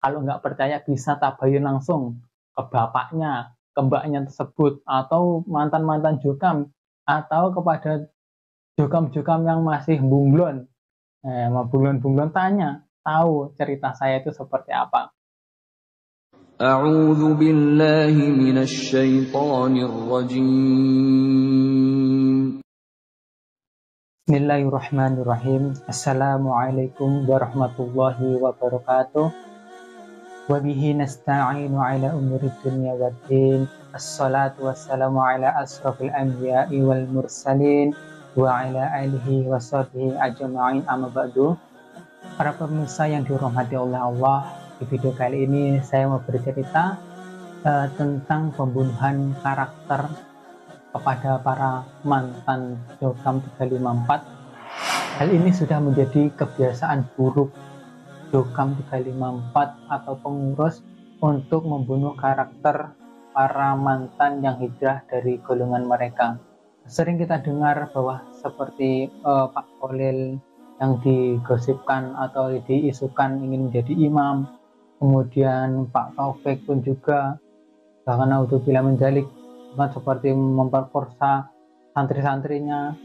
Kalau nggak percaya bisa tabayun langsung ke bapaknya, ke mbaknya tersebut, atau mantan-mantan jokam, atau kepada jokam-jokam yang masih bunglon. Sama bunglon-bunglon tanya, tahu cerita saya itu seperti apa. أعوذ بالله من الشيطان الرجيم. Bismillahirrahmanirrahim. Assalamualaikum warahmatullahi wabarakatuh. Wabihi nasta'inu ala umuri dunya waddin. Assalatu wassalamu ala asrafil anbiya'i wal mursalin wa ala alihi wa sahbihi ajma'in, amma ba'du. Para pemirsa yang dirahmati oleh Allah, di video kali ini saya mau bercerita tentang pembunuhan karakter kepada para mantan Jokam 354. Hal ini sudah menjadi kebiasaan buruk Jokam 354 atau pengurus untuk membunuh karakter para mantan yang hijrah dari golongan mereka. Sering kita dengar bahwa seperti Pak Kolil yang digosipkan atau diisukan ingin menjadi imam, kemudian Pak Taufik pun juga, bahkan naudzubillah menjalik, seperti memperkosa santri-santrinya,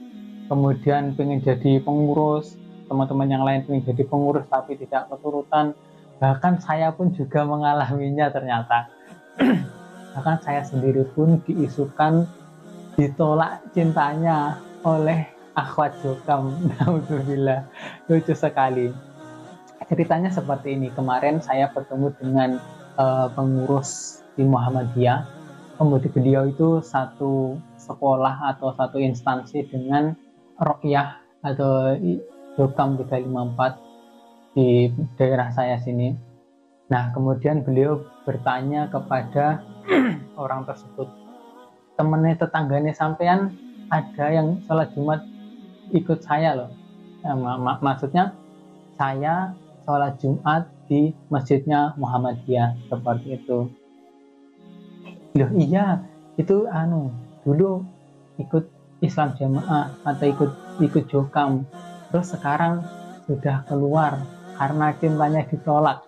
kemudian pengen jadi pengurus, teman-teman yang lain pengen jadi pengurus tapi tidak keturutan. Bahkan saya pun juga mengalaminya ternyata. Bahkan saya sendiri pun diisukan ditolak cintanya oleh akhwat Jokam. Naudzubillah, lucu sekali. Ceritanya seperti ini. Kemarin saya bertemu dengan pengurus di Muhammadiyah. Kemudian beliau itu satu sekolah atau satu instansi dengan Rokyah atau Jokam 354 di daerah saya sini. Nah, kemudian beliau bertanya kepada orang tersebut, temennya tetangganya sampean ada yang sholat Jumat ikut saya loh. Maksudnya saya sholat Jumat di masjidnya Muhammadiyah, seperti itu. Loh iya, itu dulu ikut Islam Jamaah atau ikut Jokam, terus sekarang sudah keluar karena cintanya ditolak.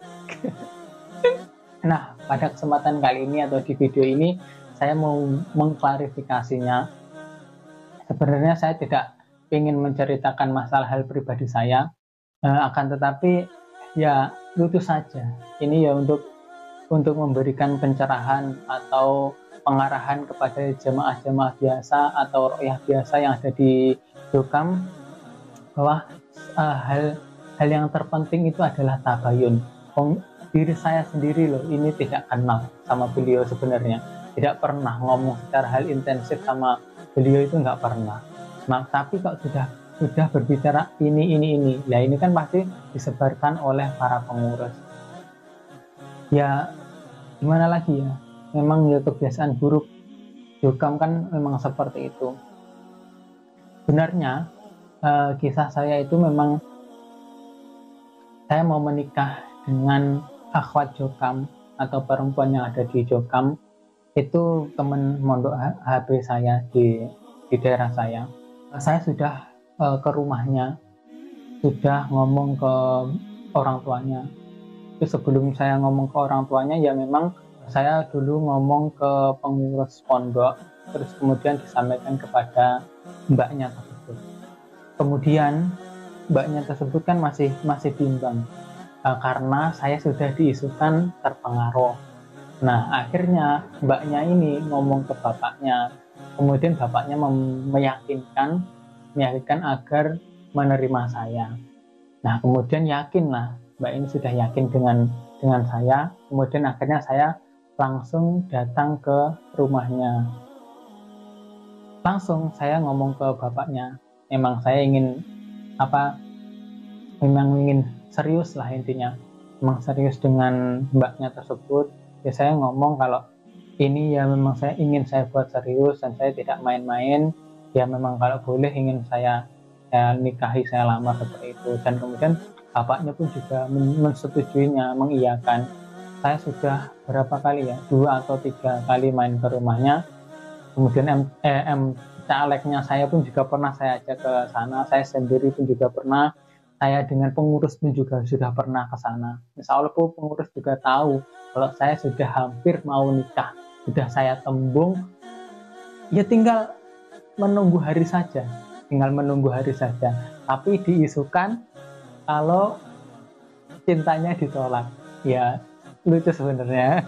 Nah, pada kesempatan kali ini atau di video ini saya mau mengklarifikasinya. Sebenarnya saya tidak ingin menceritakan masalah hal pribadi saya, akan tetapi ya lucu saja. Ini ya untuk memberikan pencerahan atau pengarahan kepada jemaah-jemaah biasa atau rokyah biasa yang ada di Jokam, bahwa hal yang terpenting itu adalah tabayun. Diri saya sendiri loh ini tidak kenal sama beliau sebenarnya, tidak pernah ngomong secara hal intensif sama beliau, itu nggak pernah. Nah, tapi kalau sudah berbicara ini, nah ini kan pasti disebarkan oleh para pengurus. Ya gimana lagi ya, memang ya kebiasaan buruk Jokam kan memang seperti itu. Sebenarnya kisah saya itu memang saya mau menikah dengan akhwat Jokam atau perempuan yang ada di Jokam, itu teman mondok HB saya di daerah saya. Saya sudah ke rumahnya, sudah ngomong ke orang tuanya. Itu sebelum saya ngomong ke orang tuanya ya memang saya dulu ngomong ke pengurus pondok, terus kemudian disampaikan kepada mbaknya tersebut. Kemudian mbaknya tersebut kan masih bimbang, karena saya sudah diisukan terpengaruh. Nah, akhirnya mbaknya ini ngomong ke bapaknya, kemudian bapaknya meyakinkan agar menerima saya. Nah, kemudian yakinlah, mbak ini sudah yakin dengan saya. Kemudian akhirnya saya langsung datang ke rumahnya. Langsung saya ngomong ke bapaknya, memang saya ingin serius lah intinya, memang serius dengan mbaknya tersebut. Ya saya ngomong kalau ini ya memang saya buat serius dan saya tidak main-main. Ya memang kalau boleh ingin saya nikahi, saya lamar, seperti itu. Dan kemudian bapaknya pun juga mensetujuinya, mengiyakan. Saya sudah berapa kali ya, 2 atau 3 kali main ke rumahnya. Kemudian calegnya saya pun juga pernah saya ajak ke sana, saya sendiri pun juga pernah. Saya dengan pengurus pun juga sudah pernah ke sana. Insya Allah pun pengurus juga tahu kalau saya sudah hampir mau nikah, sudah saya tembung, ya tinggal menunggu hari saja, tinggal menunggu hari saja. Tapi diisukan kalau cintanya ditolak. Ya lucu sebenarnya.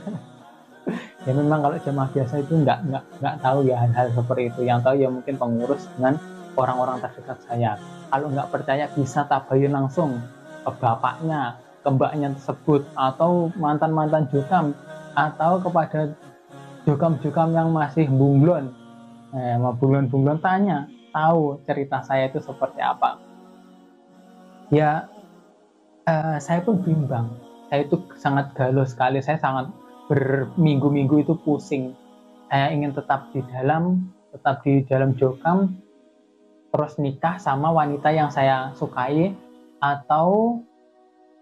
Ya memang kalau jemaah biasa itu nggak tahu ya hal-hal seperti itu. Yang tahu ya mungkin pengurus dengan orang-orang terdekat saya. Kalau nggak percaya bisa tabayun langsung ke bapaknya, ke mbaknya tersebut, atau mantan-mantan jukam, atau kepada jukam-jukam yang masih bunglon. Mau bunglon-bunglon tanya, tahu cerita saya itu seperti apa. Ya saya pun bimbang. Saya itu sangat galau sekali. Saya sangat berminggu-minggu itu pusing. Saya ingin tetap di dalam jokam, terus nikah sama wanita yang saya sukai, atau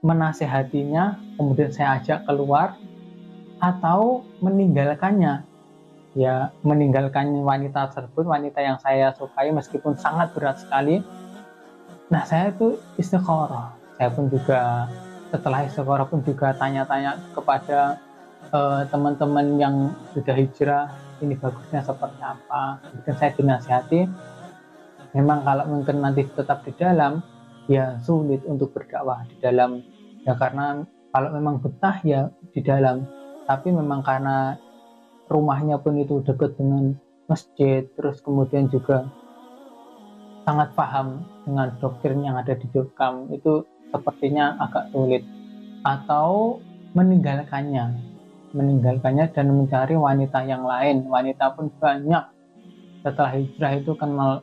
menasehatinya, kemudian saya ajak keluar, atau meninggalkannya. Ya, meninggalkan wanita tersebut, wanita yang saya sukai meskipun sangat berat sekali. Nah, saya itu istikharah. Saya pun juga setelah istikharah pun juga tanya-tanya kepada teman-teman yang sudah hijrah, ini bagusnya seperti apa. Kemudian saya dinasihati, memang kalau mungkin nanti tetap di dalam, ya sulit untuk berdakwah di dalam. Ya karena kalau memang betah ya di dalam, tapi memang karena rumahnya pun itu dekat dengan masjid, terus kemudian juga sangat paham dengan doktrin yang ada di Jokam, itu sepertinya agak sulit. Atau meninggalkannya dan mencari wanita yang lain. Wanita pun banyak setelah hijrah itu kenal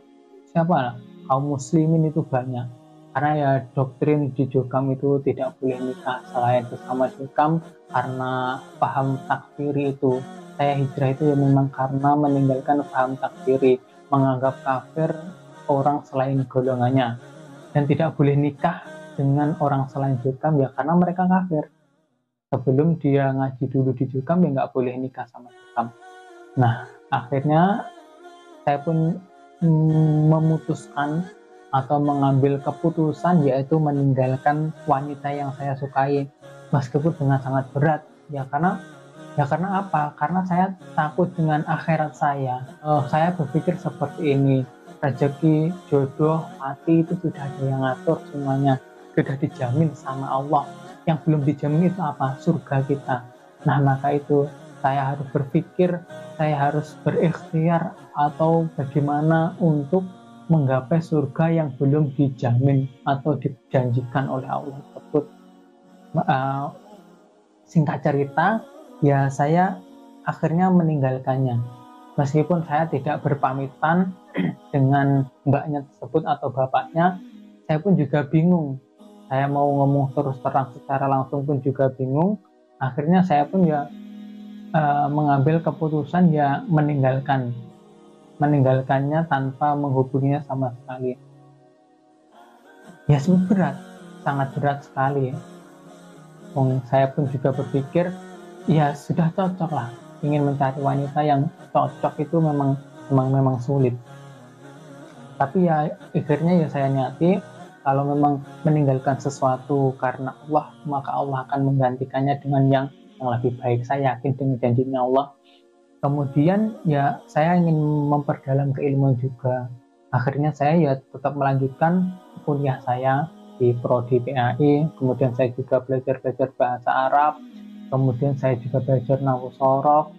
siapa, kaum muslimin itu banyak, karena ya doktrin di Jokam itu tidak boleh nikah selain sesama Jokam, karena paham takfiri itu. Saya hijrah itu ya memang karena meninggalkan paham takfiri, menganggap kafir orang selain golongannya, dan tidak boleh nikah dengan orang selain Jokam ya karena mereka kafir. Sebelum dia ngaji dulu di Jokam ya nggak boleh nikah sama Jokam. Nah akhirnya saya pun memutuskan atau mengambil keputusan, yaitu meninggalkan wanita yang saya sukai meskipun dengan sangat berat. Ya karena apa? Karena saya takut dengan akhirat saya. Saya berpikir seperti ini, rezeki, jodoh, mati itu sudah ada yang ngatur semuanya, sudah dijamin sama Allah. Yang belum dijamin itu apa? Surga kita. Nah maka itu saya harus berpikir, saya harus berikhtiar atau bagaimana untuk menggapai surga yang belum dijamin atau dijanjikan oleh Allah tersebut. Singkat cerita, ya saya akhirnya meninggalkannya. Meskipun saya tidak berpamitan dengan mbaknya tersebut atau bapaknya, saya pun juga bingung. Saya mau ngomong terus terang secara langsung pun juga bingung. Akhirnya saya pun ya mengambil keputusan ya meninggalkannya tanpa menghubunginya sama sekali. Ya sangat berat sekali. Saya pun juga berpikir ya sudah cocok lah, ingin mencari wanita yang cocok itu memang sulit. Tapi ya akhirnya ya saya niati, kalau memang meninggalkan sesuatu karena Allah, maka Allah akan menggantikannya dengan yang lebih baik. Saya yakin dengan janjinya Allah. Kemudian ya saya ingin memperdalam keilmuan juga. Akhirnya saya ya tetap melanjutkan kuliah saya di Prodi PAI. Kemudian saya juga belajar bahasa Arab. Kemudian saya juga belajar nahwu shoroh.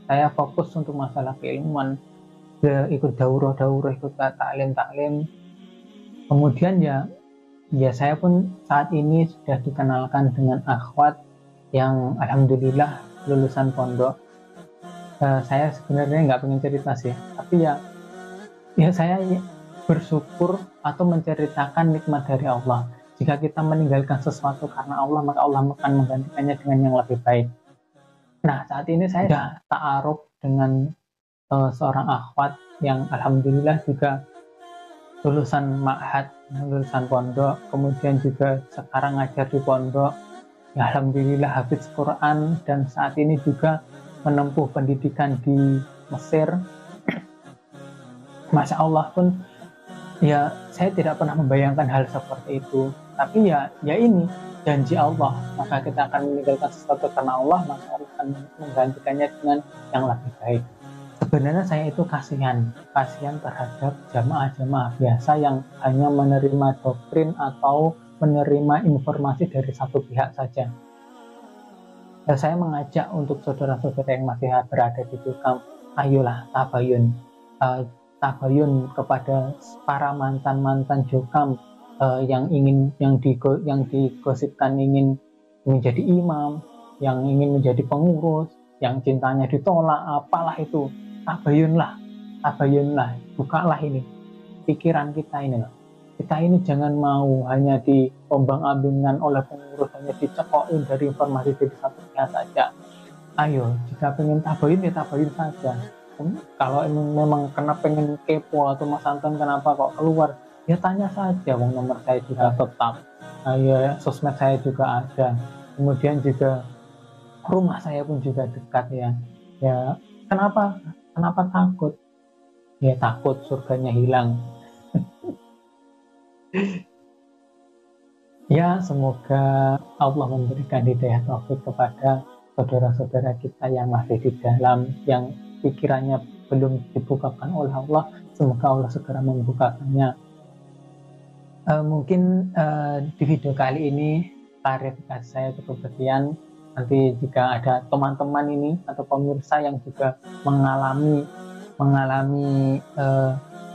Saya fokus untuk masalah keilmuan, ikut daurah, ikut taklim. Kemudian ya saya pun saat ini sudah dikenalkan dengan akhwat yang alhamdulillah lulusan pondok. Saya sebenarnya nggak pengen cerita sih, tapi ya saya bersyukur atau menceritakan nikmat dari Allah. Jika kita meninggalkan sesuatu karena Allah, maka Allah akan menggantikannya dengan yang lebih baik. Nah saat ini saya sudah ta'aruf dengan seorang akhwat yang alhamdulillah juga lulusan ma'had, lulusan pondok, kemudian juga sekarang ngajar di pondok. Ya, alhamdulillah hafiz Quran, dan saat ini juga menempuh pendidikan di Mesir. Masya Allah pun Ya, saya tidak pernah membayangkan hal seperti itu. Tapi ya ini janji Allah. Maka kita akan meninggalkan sesuatu karena Allah, maka Allah akan menggantikannya dengan yang lebih baik. Sebenarnya saya itu kasihan terhadap jamaah-jamaah biasa yang hanya menerima doktrin atau menerima informasi dari satu pihak saja. Dan saya mengajak untuk saudara-saudara yang masih berada di Dukam, ayolah tabayun, tabayun kepada para mantan-mantan Jokam yang digosipkan ingin menjadi imam, yang ingin menjadi pengurus, yang cintanya ditolak, apalah itu. Tabayunlah, bukalah ini pikiran kita ini loh. Kita ini jangan mau hanya diombang-ambingkan oleh pengurus, hanya dicekokin dari informasi dari satu pihak saja. Ayo, jika pengen tabayun ya tabayun saja. Kalau memang kena pengen kepo atau Mas Anton kenapa kok keluar, ya tanya saja. Wong nomor saya juga tetap, ya sosmed saya juga ada, kemudian juga rumah saya pun juga dekat ya. Ya kenapa takut? Ya takut surganya hilang. Ya, semoga Allah memberikan hidayah taufik kepada saudara-saudara kita yang masih di dalam, yang pikirannya belum dibukakan oleh Allah. Semoga Allah segera membukakannya. Mungkin di video kali ini klarifikasi saya cukup sekian. Nanti jika ada teman-teman ini atau pemirsa yang juga mengalami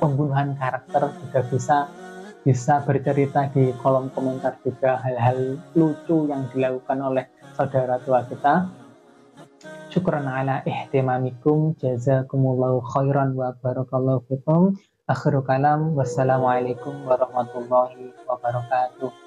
pembunuhan karakter, juga bisa bercerita di kolom komentar juga hal-hal lucu yang dilakukan oleh saudara tua kita. Syukran ala ihtimamikum, jazakumullahu khairan wa barakallahu fikum. Akhirul kalam, wassalamualaikum warahmatullahi wabarakatuh.